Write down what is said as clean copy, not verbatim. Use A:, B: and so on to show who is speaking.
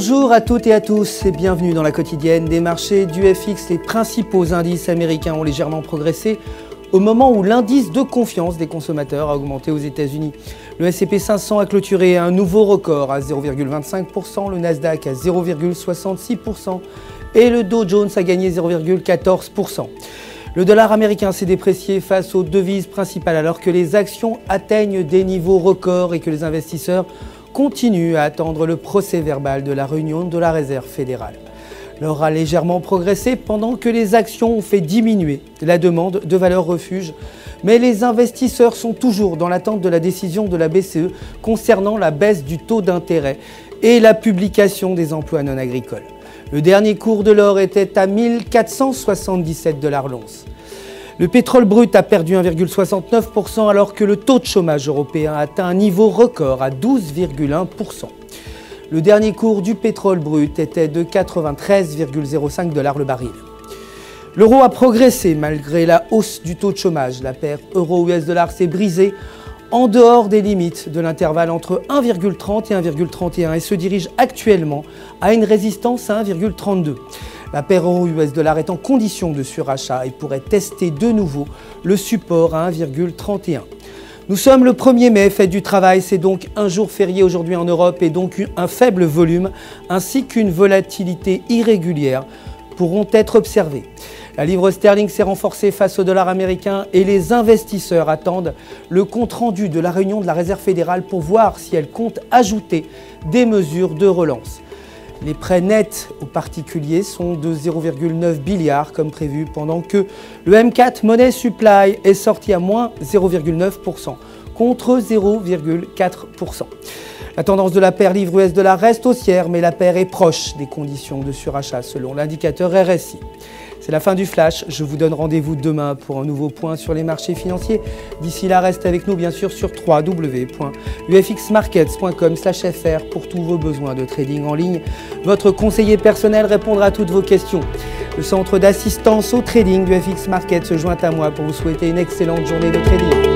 A: Bonjour à toutes et à tous et bienvenue dans la quotidienne des marchés du FX. Les principaux indices américains ont légèrement progressé au moment où l'indice de confiance des consommateurs a augmenté aux États-Unis. Le S&P 500 a clôturé un nouveau record à 0,25%, le Nasdaq à 0,66% et le Dow Jones a gagné 0,14%. Le dollar américain s'est déprécié face aux devises principales alors que les actions atteignent des niveaux records et que les investisseurs continuent à attendre le procès-verbal de la réunion de la Réserve fédérale. L'or a légèrement progressé pendant que les actions ont fait diminuer la demande de valeurs refuge. Mais les investisseurs sont toujours dans l'attente de la décision de la BCE concernant la baisse du taux d'intérêt et la publication des emplois non agricoles. Le dernier cours de l'or était à 1477 $ l'once. Le pétrole brut a perdu 1,69% alors que le taux de chômage européen a atteint un niveau record à 12,1%. Le dernier cours du pétrole brut était de 93,05 $ le baril. L'euro a progressé malgré la hausse du taux de chômage. La paire euro-US $ s'est brisée en dehors des limites de l'intervalle entre 1,30 et 1,31 et se dirige actuellement à une résistance à 1,32. La paire euro-US $ est en condition de surachat et pourrait tester de nouveau le support à 1,31. Nous sommes le 1er mai, fête du travail, c'est donc un jour férié aujourd'hui en Europe et donc un faible volume ainsi qu'une volatilité irrégulière pourront être observées. La livre sterling s'est renforcée face au dollar américain et les investisseurs attendent le compte-rendu de la réunion de la Réserve fédérale pour voir si elle compte ajouter des mesures de relance. Les prêts nets aux particuliers sont de 0,9 billiard comme prévu pendant que le M4 Money Supply est sorti à moins 0,9% contre 0,4%. La tendance de la paire livre US $ reste haussière mais la paire est proche des conditions de surachat selon l'indicateur RSI. C'est la fin du flash, je vous donne rendez-vous demain pour un nouveau point sur les marchés financiers. D'ici là, restez avec nous bien sûr sur www.ufxmarkets.com/fr pour tous vos besoins de trading en ligne. Votre conseiller personnel répondra à toutes vos questions. Le centre d'assistance au trading du FX Markets se joint à moi pour vous souhaiter une excellente journée de trading.